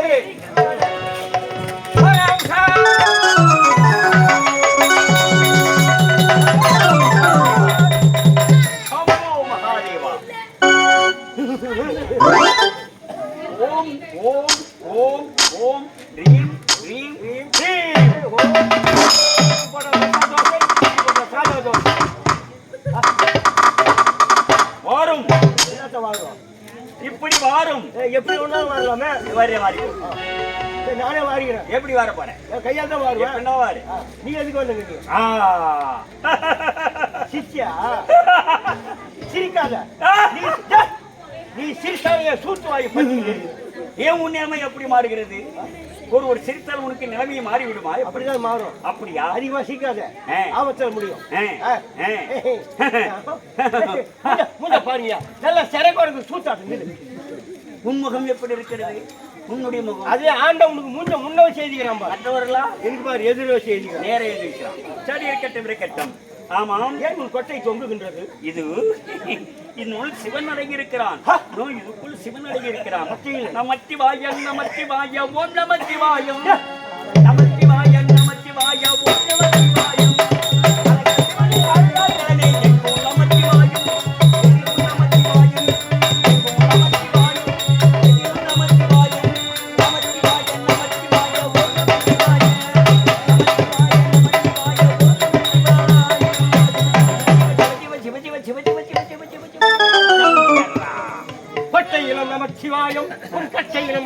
ஓம் ஓம் ஓம் ஓம் ரீம் ரீம் ரீம் ரீம் வாரும் இப்படி வாரும் எப்படி ஒன்றாலும் வரலாமே வாரி நானே வாரிக்கிறேன். எப்படி வர போறேன்? கையால் தான் வாருவேன். என்ன வாரு? நீ எதுக்கு வந்துங்க? சிரிச்சியா? சிரிக்காத. நீ சிரிச்சாலே சூத்து வாய் பண்ணி ஏன் உண்மையாம எப்படி மாறுகிறது? ஒரு சிரித்தால் உனக்கு நிலைமையை மாறி விடுமா? அப்படிதான் மாறும். அப்படியா? அதிகமா சிரிக்காத, ஆபத்துல முடியும். பாருங்க நல்லா சிறகு சூத்தாட்டு. உன்முகம் எப்படி இருக்கிறது? உன்னுடைய முகம் அதே ஆண்டவனுக்கு முன்னவே செய்திக்கிறான். மற்றவர்களா எனக்கு பாரு எதிரோ செய்திக்கிறான், நேர எழுதிக்கிறான். சரி, இருக்கட்டும். ஆமாம், ஏன் உன் கொட்டை தொங்குகின்றது? இது இதனுள் சிவன் அடங்கி இருக்கிறான். இதுக்குள் சிவன் அடங்கி இருக்கிறான். நமச்சிவாயம் நமச்சிவாயம் ஓம் நமச்சிவாயம் நமச்சிவாயம் நமச்சிவாயம் ஓம்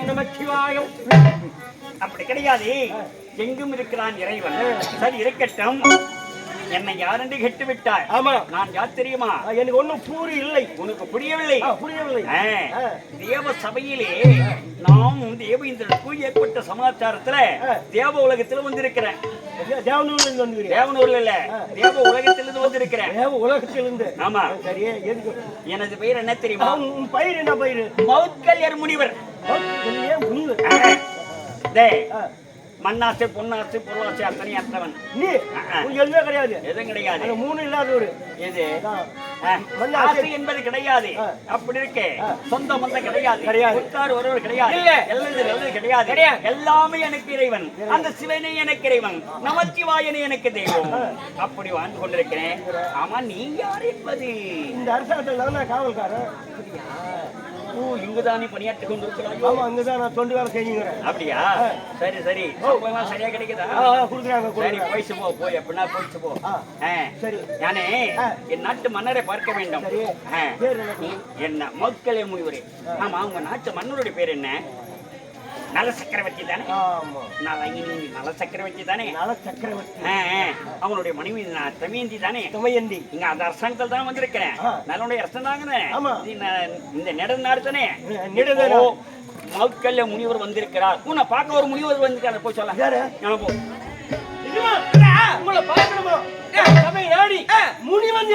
நமச்சிவாயம். அப்படி கிடையாது, எங்கும் இருக்கிறான் இறைவன். சரி, இருக்கட்டும். என்னை யாரென்று கெட்டு விட்டாய்? ஆமா, நான் யார் தெரியுமா? எனக்கு ஒன்னும் பூரி இல்லை. உனக்கு புரியவில்லை? புரியவில்லை. தேவ சபையிலே நாம் தேவேந்திரனுக்கு ஏற்பட்ட சமாச்சாரத்துல தேவ உலகத்துல வந்திருக்கிறேன். தேவனூர்ல இல்ல, தேவ உலகத்திலிருந்து வந்திருக்கிறேன். தேவ உலகத்திலிருந்து? ஆமா. சரி, எதுக்கு? எனது பெயர் என்ன தெரியுமா? உன் பயிர் என்ன பயிர்? மௌத்கல்யர் முனிவர். மண்ணாசை பொன்னாசை பொருளாசை அத்தனை அத்தவன். நீ எதுவுமே கிடையாது. எதுவும் கிடையாது. மூணு இல்லாத ஒரு எது ஆசை என்பது கிடையாது. அப்படி இருக்கே, சொந்த மந்தம் கிடையாது, உட்கார் ஒருவர் கிடையாது, நல்லது கிடையாது. எல்லாமே எனக்கு இறைவன். அந்த சிவனே எனக்கு இறைவன், நமச்சிவாயனே எனக்கு தெய்வம். அப்படி வாழ்ந்து கொண்டிருக்கிறேன். ஆமா, நீ யார் என்பது? இந்த அரசாங்கத்தில் காவல்காரன். இங்குதானே பணியாற்றி கொண்டிருக்கிறாய்? ஆமா, அங்கதான் நான் தொண்டு வேலை செஞ்சுக்கிறேன். அப்படியா? சரி சரியா கிடைக்குதா? குடுக்குறாங்க. சரி, போயிச்சு போ. போய் அப்படின்னா போயிச்சு போ. சரி, நானே என் நாட்டு மன்னரை பார்க்க வேண்டும். என்ன மௌத்கல்ய முனிவரே? ஆமா, உங்க நாட்டு மன்னருடைய பேர் என்ன? நல சக்கரவர்த்தி தானே? நல சக்கரவர்த்தி தானே? நல சக்கரவர்த்தி. அவனுடைய மனைவி தமயந்தி தானே? தமயந்தி. இங்க அந்த அரசாங்கத்தில் தான் வந்திருக்கிறேன். நல்லுடைய அரசன் தாங்க. ஆமா, இந்த நெடுநாடு தானே? மௌத்கல்ய முனிவர் வந்திருக்கிறார். உன்னை பார்க்க ஒரு முனிவர் வந்திருக்காரு. போய் சொல்ல போ. உங்களை பார்க்கணுமா? முனி வந்து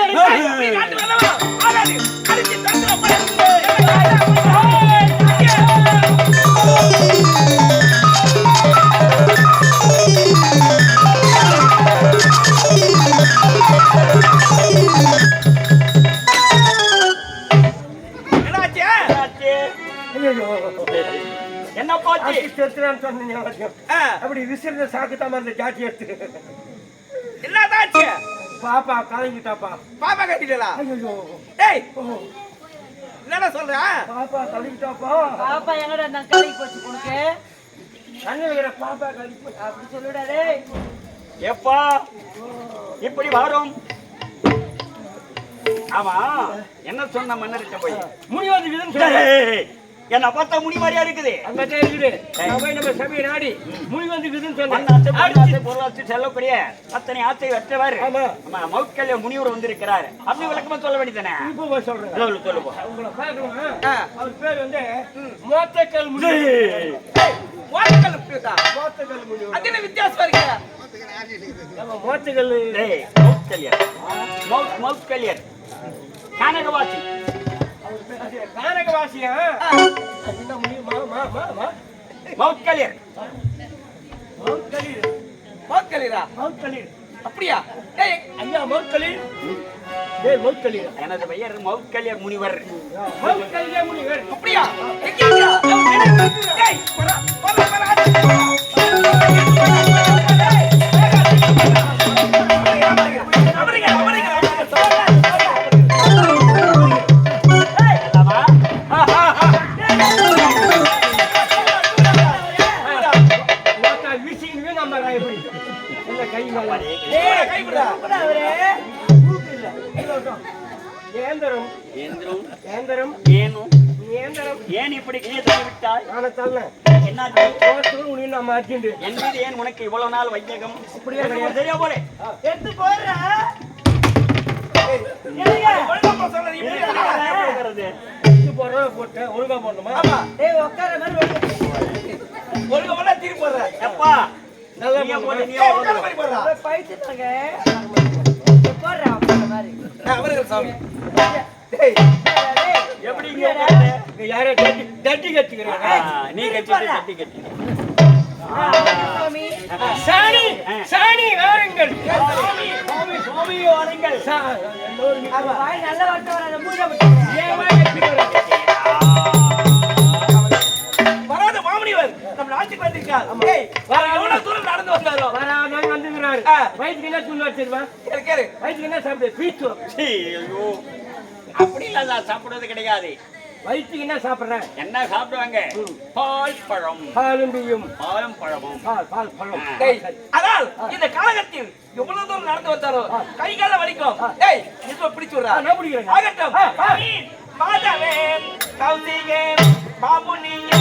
என்ன பாச்சு? அப்படி விசிற சாக்குத்தாம அந்த ஜாட்டி எடுத்து என்னதாச்சு? பாப்பா கலங்கிட்டாப்பா. பாப்பா கட்டிடலா? ஏய், என்னடா சொல்ற? பாப்பா கலங்கிட்டாப்பா. பாப்பா எங்கடா நான் கலங்கி போச்சு உனக்கு? கண்ணுல பாப்பா கலங்கி போச்சு அப்படி சொல்லுடா டேய். எப்பா இப்படி வரும்? ஆமா, என்ன சொன்ன மன்னர்கிட்ட போய்? முனிவாதி விதம் சொல்ல. என்ன பார்த்தா முனி மாதிரியா இருக்குது. அங்கதே இருக்குது. நம்ம சபையை நாடி முனிவாதி விதம் சொல்ல. பொருளாட்சி செல்லக்கூடிய அத்தனை ஆசை வெற்றவர் மௌத்கல்ய முனிவர் வந்திருக்கிறார். அப்படி விளக்கமா சொல்ல வேண்டியதானே? இப்போ சொல்றேன். சொல்லு போ. உங்களை பார்க்கணுமா? அவர் பேர் வந்து மோத்தக்கல் முனிவர். மோத்தக்கல் முனிவர். மோத்தக்கல் முனிவர். அது என்ன வித்தியாசம் இருக்கு? நம்ம மோத்தக்கல் மௌத்கல்யர். மௌத்கல்யர் கானகவாசி. கானகவாசியா? மௌத்கல்யர். மௌத்கலிரா? மௌத்கலிர். அப்படியா? ஐயா மௌத்கலிர். எனது பெயர் மௌத்கல்யர் முனிவர். மௌத்கல்ய முனிவர். அப்படியா? ஏன் இப்படி கீழே தள்ளிவிட்டாய்? என் மீது ஏன் உனக்கு இவ்வளவு நாள் வையகம்? சரியா போலே எடுத்து போடுற போட்டேன் ஒழுங்கா போடணுமா? உட்கார மாதிரி ஒழுங்கா போட்டா திருப்பி போடுறேன். எப்பா நல்லா போட்டு நீ பைத்துட்டாங்க போடுற மாதிரி சாமி எப்படி யாரோ தட்டி கட்டிக்கிறேன். நீ கட்டி தட்டி கட்டி சாணி சாணி வாருங்கள். சுவாமி வாருங்கள். நல்ல வார்த்தை வராத மூஞ்ச வராத மாமணிவர் நம்ம நாட்டுக்கு வந்திருக்கார். எவ்வளவு தூரம் நடந்து வந்தாரோ வந்துங்கிறாரு. வயிற்றுக்கு என்ன தூள் வச்சிருவா? கேரு வயிற்றுக்கு என்ன சாப்பிடு? பீச்சு. ஐயோ அப்படி இல்ல சாப்பிடுறது கிடையாது. வயிற்றுக்கு என்ன சாப்பிடுறேன்? என்ன சாப்பிடுவாங்க? பால் பழம். பாலும் பியும் பாலும் பழமும். பால் பழம். அதால் இந்த காலகத்தில் எவ்வளவு தூரம் நடந்து வந்தாரோ கை கால வலிக்கும். டேய் இது பிடிச்சு விடுறா. நான் பிடிக்கிறேன். ஆகட்டும். மாதவே கௌசிகே பாபுனியே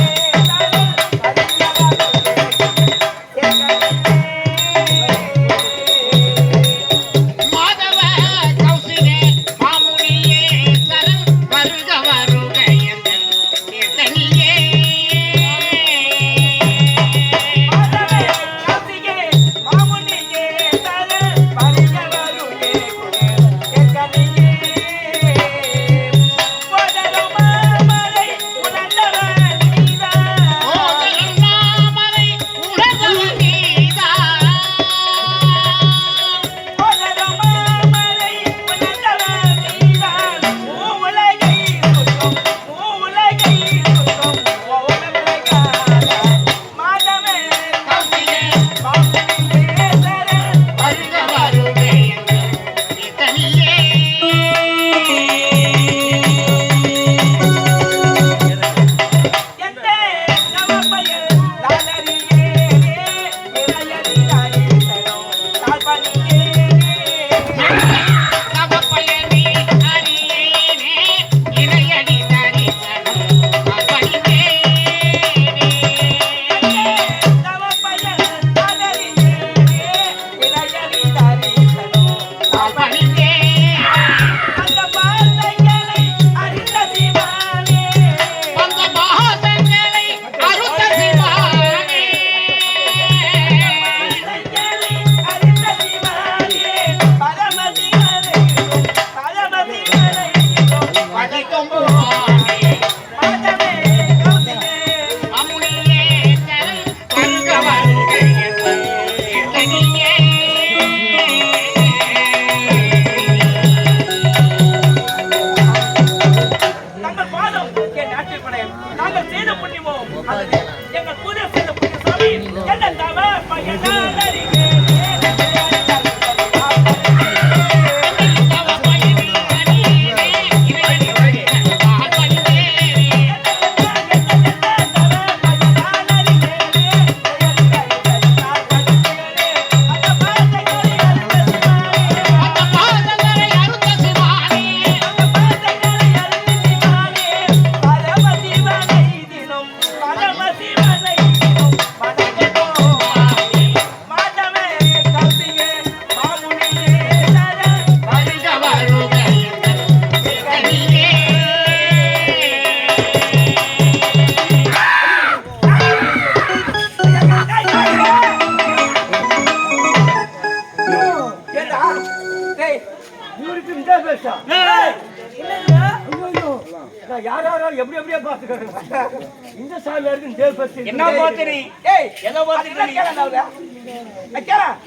இந்த சாமியாருக்கு தேவபக்தி என்ன பாத்துறீ? ஏய் ஏதோ பாத்துறீ?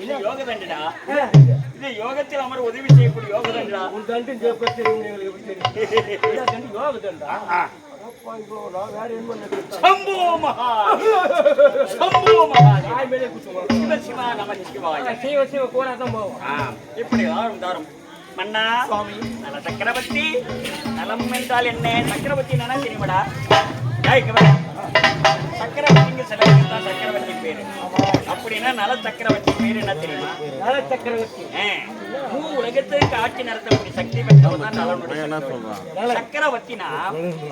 இது யோக தண்டடா. இது யோகத்தில் அமர் உதவி செய்யக்கூடிய யோக தண்டடா. உன் தண்டு தேவபக்தி உங்களுக்கு எப்படி தெரியும்? யோக தண்டா சம்போ மகா சம்போ மகா சிவ சிவா நம சிவாய சிவ சிவ கோலாதான் போவோம். இப்படி தாரும் மன்னா சுவாமி நல சக்கரவர்த்தி நலம் என்றால் என்ன? சக்கரவர்த்தி என்ன தெரியுமாடா? சக்கரவர்த்திங்க சில தான் சக்கரவர்த்தி பேரு. அப்படின்னா நல சக்கரவர்த்தி பேரு என்ன தெரியுமா? நல சக்கரவர்த்தி உலகத்துக்கு ஆட்சி நடத்தக்கூடிய சக்தி பெற்றவர் தான் நலனுடைய சக்கரவர்த்தினா.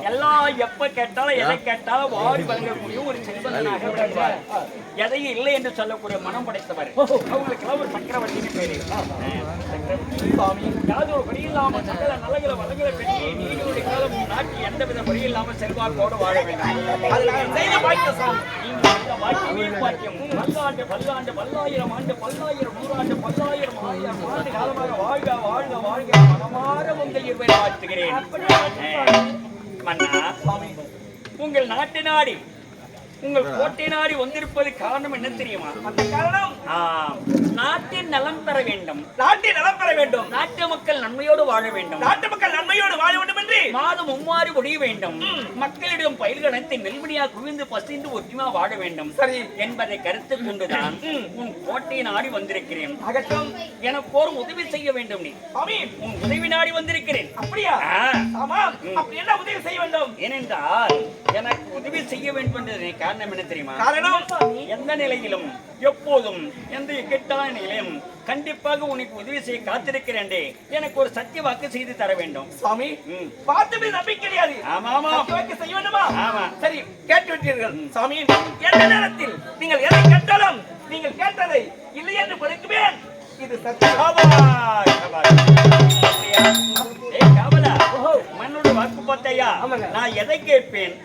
எல்லாம் எப்ப கேட்டாலும் எதை கேட்டாலும் வாரி வழங்கக்கூடிய ஒரு செல்வந்தனாக விளங்குவார். எதையும் இல்லை என்று சொல்லக்கூடிய மனம் படைத்தவர். அவங்களுக்கு எல்லாம் ஒரு சக்கரவர்த்தின்னு பேரு. சுவாமி யாவது ஒரு வழி இல்லாமல் சகல நலங்களை வளங்களை பெற்று நீங்களுடைய காலம் நாட்டில் எந்தவித வழி இல்லாமல் செல்வாக்கோடு வாழ வேண்டும். செய்த பாக்கியம் சாமி. பாக்கியம் பல்லாண்டு பல்லாண்டு பல்லாயிரம் ஆண்டு பல்லாயிரம் நூறாண்டு பல்லாயிரம் ஆயிரம் ஆண்டு காலமாக வாழ்க வாழ்க வாழ்க மனமாற உங்கள் இருவரை வாழ்த்துகிறேன். மன்னா சுவாமி உங்கள் நாட்டு நாடி உங்கள் கோட்டை நாடி வந்திருப்பது காரணம் என்ன தெரியுமா? அந்த காரணம் நாட்டின் நலம் பெற வேண்டும். நாட்டின் நலம் பெற வேண்டும். நாட்டு மக்கள் நன்மையோடு வாழ வேண்டும். நாட்டு மக்கள் நன்மையோடு வாழ வேண்டும் என்று மாதம் மும்மாறி ஒழிய வேண்டும். மக்களிடம் பயிர்கள் அனைத்து நெல்மணியா குவிந்து பசிந்து ஒற்றுமா வாழ வேண்டும். சரி என்பதை கருத்து கொண்டுதான் உன் கோட்டை நாடி வந்திருக்கிறேன். அகற்றும் எனக்கு ஒரு உதவி செய்ய வேண்டும். நீ உன் உதவி நாடி வந்திருக்கிறேன். அப்படியா? ஆமா. அப்படி என்ன உதவி செய்ய வேண்டும்? ஏனென்றால் எனக்கு உதவி செய்ய வேண்டும் என்று காரணம் என்ன தெரியுமா? காரணம் எந்த நிலையிலும் எப்போதும் எந்த இக்கட்டான நிலையிலும் கண்டிப்பாக உனக்கு உதவி செய்ய காத்திருக்கிறேன். எனக்கு ஒரு சத்திய வாக்கு செய்து தர வேண்டும். சுவாமி பார்த்து நம்பிக்கை கிடையாது. ஆமா ஆமா செய்ய வேண்டுமா? ஆமா சரி கேட்டு விட்டீர்கள். சுவாமி எந்த நேரத்தில் நீங்கள் எதை கேட்டாலும் நீங்கள் கேட்டதை இல்லை என்று கொடுக்குவேன். இது மண்ணோட வாக்கு பார்த்தையா? நான் எதை கேட்பேன்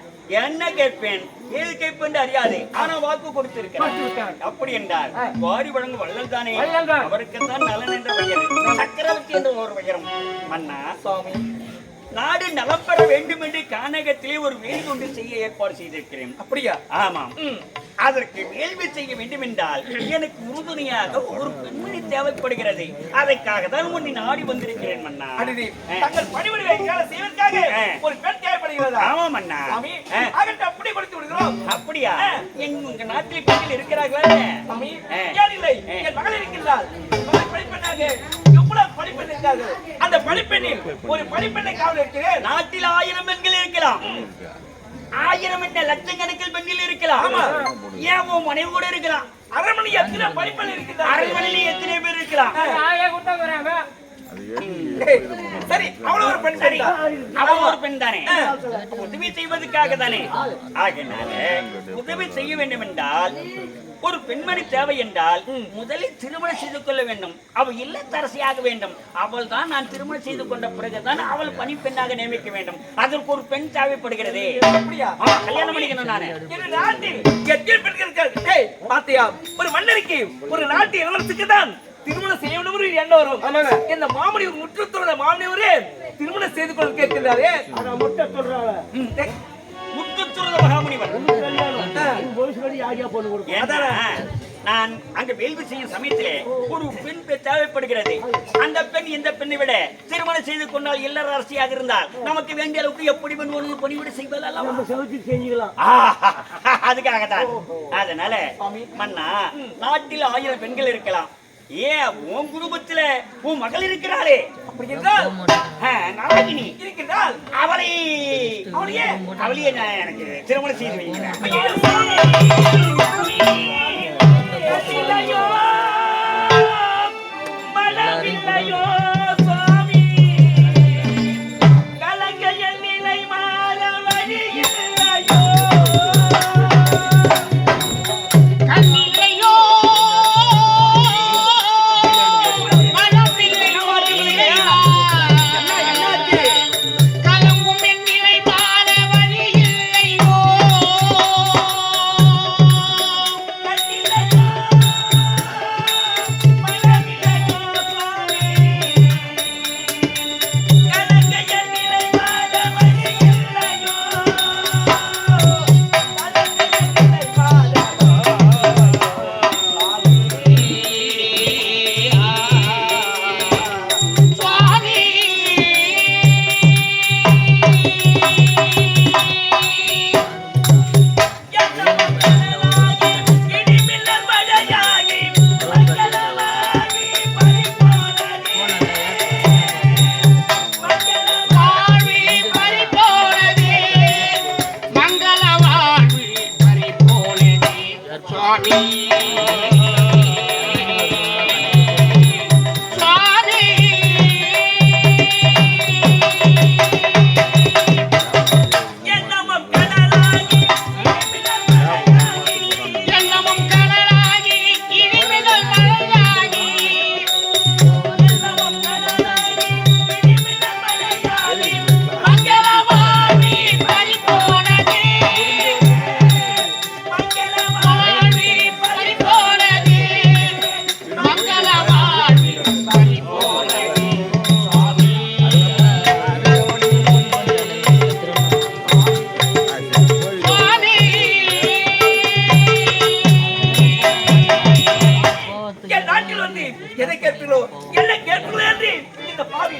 என்ன கேட்பேன் ஏது கேட்பேன் அறியாது. ஆனா வாக்கு கொடுத்திருக்கிறேன். அப்படி என்றால் வாரி வழங்கும் வள்ளல் தானே அவருக்குத்தான் நலன் என்ற பெயர். சக்கரவர்த்தி என்ற ஒரு பெயரும். மன்னா சுவாமி நாடு நலம் பெற வேண்டும் என்று கானகத்திலே ஒரு வேள்வி ஒன்று செய்ய ஏற்பாடு செய்திருக்கிறேன். அப்படியா? ஆமாம். அதற்கு வேள்வி செய்ய வேண்டும் என்றால் எனக்கு உறுதுணையாக ஒரு பெண்மணி தேவைப்படுகிறது. அதற்காக தான் உன்னை நாடி வந்திருக்கிறேன் மன்னா. தங்கள் பணிவிடை செய்வதற்காக ஒரு பெண் தேவைப்படுகிறது. ஆமா மன்னா. அப்படி கொடுத்து விடுகிறோம். அப்படியா? எங்க நாட்டில் பெண்கள் இருக்கிறார்களா? ஏன் இல்லை? என் மகள் இருக்கின்றாள். படிப்பெண்ணாக எவ்வளவு படிப்பெண் இருக்கார்கள். அந்த படிப்பெண்ணில் ஒரு படிப்பெண்ணை காவல் இருக்கிறேன். நாட்டில் 1000 பெண்கள் இருக்கலாம். 1000 என்ன லட்சக்கணக்கில் பெண்கள் இருக்கலாம். ஏன் உன் மனைவி கூட இருக்கலாம். அரண்மனை எத்தனை படிப்பெண் இருக்கிறார். அரண்மனையில் எத்தனை பேர் இருக்கலாம். சரி அவ்வளவு ஒரு பெண். சரி அவள் ஒரு பெண் தானே. உதவி செய்வதற்காக தானே. ஆகினால உதவி செய்ய வேண்டும் என்றால் ஒரு பெண்மணி தேவை என்றால் முதலில் திருமணம் செய்து கொள்ள வேண்டும். அவள் இல்லத்தரசியாக வேண்டும். அவள் தான் நான் திருமணம் செய்து கொண்ட பிறகுதான் அவள் பணிப்பெண்ணாக நியமிக்க வேண்டும். அதற்கு ஒரு பெண் தேவைப்படுகிறது. கல்யாணம் பண்ணிக்கணும். நானு நாட்டில் எத்தனை பெண்கள் பாத்தியா? ஒரு மன்னருக்கு ஒரு நாட்டு இளவரசுக்கு தான் திருமணம் செய்ய வேண்டும் என்ன வரும். இந்த மாமணி முற்றத்தோட மாமனிவரே திருமணம் செய்து கொள்ள கேட்கிறாரே. முட்ட சொல்றாங்க நான் அங்க வேள்வி செய்யும் சமயத்திலே ஒரு பெண் தேவைப்படுகிறது. அந்த பெண் இந்த பெண்ணை விட திருமணம் செய்து கொண்டால் இல்லறரசியாக இருந்தால் நமக்கு வேண்டிய அளவுக்கு எப்படி பணிவிட செய்வதெல்லாம் அதுக்காகத்தான். அதனால மன்னா நாட்டில் 1000 பெண்கள் இருக்கலாம். ஏன் உன் குடும்பத்துல உன் மகள் இருக்கிறாளே அப்படி என்றால் நாராயணி இருக்கிறாள். அவளையே நான் எனக்கு திருமணம் செய்து வைக்கிறேன். சுவாமி கலங்கையில் நிலை மாற வழி இல்லையோ. எதை கேட்கிறோ என்ன கேட்கிறோ என்று இந்த பாவி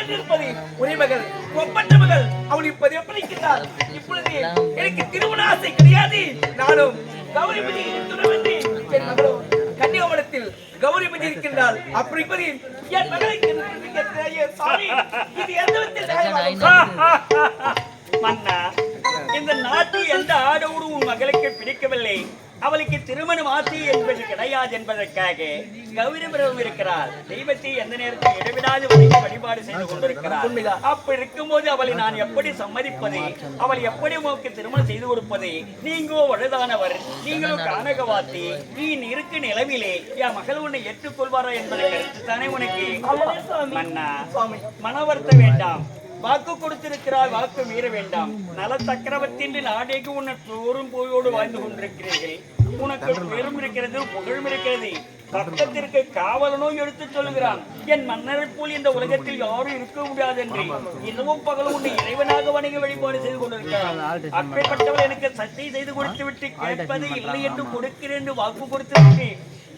இருப்பது ஒரே மகள் ஒப்பற்ற மகள் அவள் இப்போது எப்படி இருக்கிறார் இப்பொழுது எனக்கு திருமண ஆசை கிடையாது நானும் கௌரிபதி துணவென்று என் மகளோ கன்னியாகுமரத்தில் கௌரிபதி இருக்கின்றால் அப்படி இருப்பது என் மகளுக்கு சாமி இது எந்த விதத்தில் மன்னா இந்த நாட்டில் எந்த ஆடோடு உன் மகளுக்கு பிடிக்கவில்லை அவளுக்கு திருமணம் ஆசை என்பது கிடையாது என்பதற்காக கௌரவம் இருக்கிறார் தெய்வத்தை எந்த நேரத்தில் இடைவிடாது வழிபாடு செய்து கொண்டிருக்கிறார் அப்படி இருக்கும்போது அவளை நான் எப்படி சம்மதிப்பது அவள் எப்படி உனக்கு திருமணம் செய்து கொடுப்பது நீங்கோ வலுதானவர் நீங்களும் கானகவாத்தி நீ இருக்கு நிலவிலே என் மகள் உன்னை ஏற்றுக்கொள்வாரா என்பதை கருத்து தானே உனக்கு மன்னா மனவர்த்த வேண்டாம் வாக்கு கொடுத்திருக்கிறார் வாக்கு மீற வேண்டாம் நல சக்கரவர்த்தி நாடேக்கு உன்னை சோறும் போயோடு வாழ்ந்து கொண்டிருக்கிறீர்கள் உனக்கு பெரும் இருக்கிறது புகழும் இருக்கிறது பக்கத்திற்கு காவலனோ எடுத்து சொல்லுகிறான் என் மன்னரை போல் இந்த உலகத்தில் யாரும் இருக்க முடியாது என்று இரவும் பகலும் உன்னை இறைவனாக வணங்கி வழிபாடு செய்து கொண்டிருக்கிறான் அப்படிப்பட்டவள் எனக்கு சட்டை செய்து கொடுத்து விட்டு கேட்பது இல்லை என்று கொடுக்கிறேன் என்று வாக்கு கொடுத்து விட்டு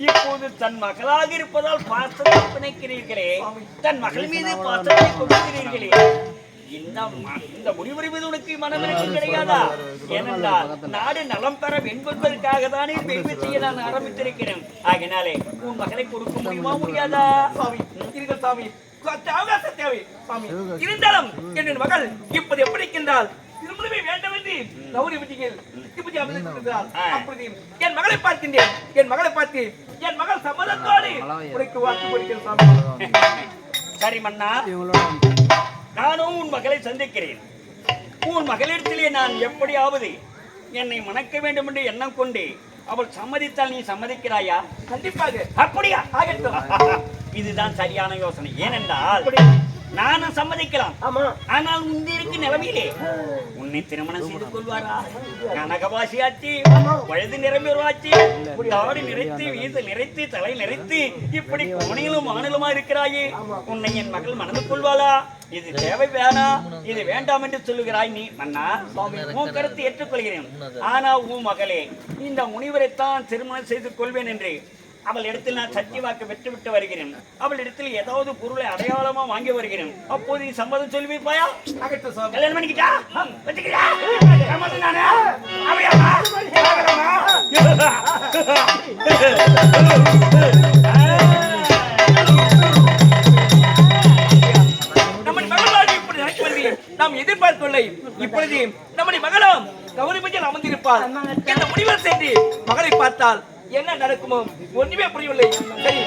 இப்போது தன் மகளாக இருப்பதால் பாசத்தை பிணைக்கிறீர்களே தன் மகள் மீது பாசத்தை கொடுக்கிறீர்களே இந்த முடிவுரை மீது உனக்கு மனமிறக்கு கிடையாதா ஏனென்றால் நாடு நலம் பெற என்பதற்காக தானே பெய்து செய்ய நான் ஆரம்பித்திருக்கிறேன் ஆகினாலே உன் மகளை கொடுக்க முடியுமா முடியாதா சாமி சாமி அவகாசம் தேவை சாமி இருந்தாலும் என் மகள் இப்போது எப்படி இருக்கின்றால் திருமணமே வேண்டாம் என்று கௌரிபதிகள் அப்படி என் மகளை பார்க்கின்றேன் என் மகளை பார்த்து என் மகள் சம்மதத்தோடு உனக்கு வாக்கு கொடுக்கிறேன் சாமி சரி மன்னா நானும் உன் மகளை சந்திக்கிறேன் உன் மகளிடத்திலே நான் எப்படியாவது என்னை மணக்க வேண்டும் என்று எண்ணம் கொண்டு அவள் சம்மதித்தால் நீ சம்மதிக்கிறாயா கண்டிப்பாக அப்படியா இதுதான் சரியான யோசனை ஏனென்றால் நானும் சம்மதிக்கலாம் ஆனால் முந்திருக்கு நிலைமையிலே உன்னை திருமணம் செய்து கொள்வாரா கனகவாசி ஆச்சு வயது நிரம்பியாச்சு தாடி நிறைத்து வீச நிறைத்து தலை நிறைத்து இப்படி கோணிலும் மாநிலமா இருக்கிறாயே உன்னை என் மகள் மணந்து கொள்வாளா இது தேவை வேணாம் இது வேண்டாம் என்று சொல்லுகிறாய் நீ மன்னா உன் கருத்து ஏற்றுக்கொள்கிறேன் ஆனா உன் மகளே இந்த முனிவரைத்தான் திருமணம் செய்து கொள்வேன் என்று அவள் இடத்தில் நான் சட்டி வாக்கு வெற்றுவிட்டு வருகிறேன் அவள் இடத்தில் ஏதாவது பொருளை அடையாளமா வாங்கி வருகிறேன் அப்போது நீ சம்மதம் சொல்லி வைப்பாயா கல்யாணம் பண்ணிக்கிட்டா வச்சுக்கிட்டா சம்மதம் நானே நாம் எதிர்பார்க்கவில்லை இப்பொழுது நம்முடைய மகளும் கௌரிபதியில் அமர்ந்திருப்பார் இந்த முடிவில் சென்று மகளை பார்த்தால் என்ன நடக்குமோ ஒன்றுமே புரியவில்லை சரி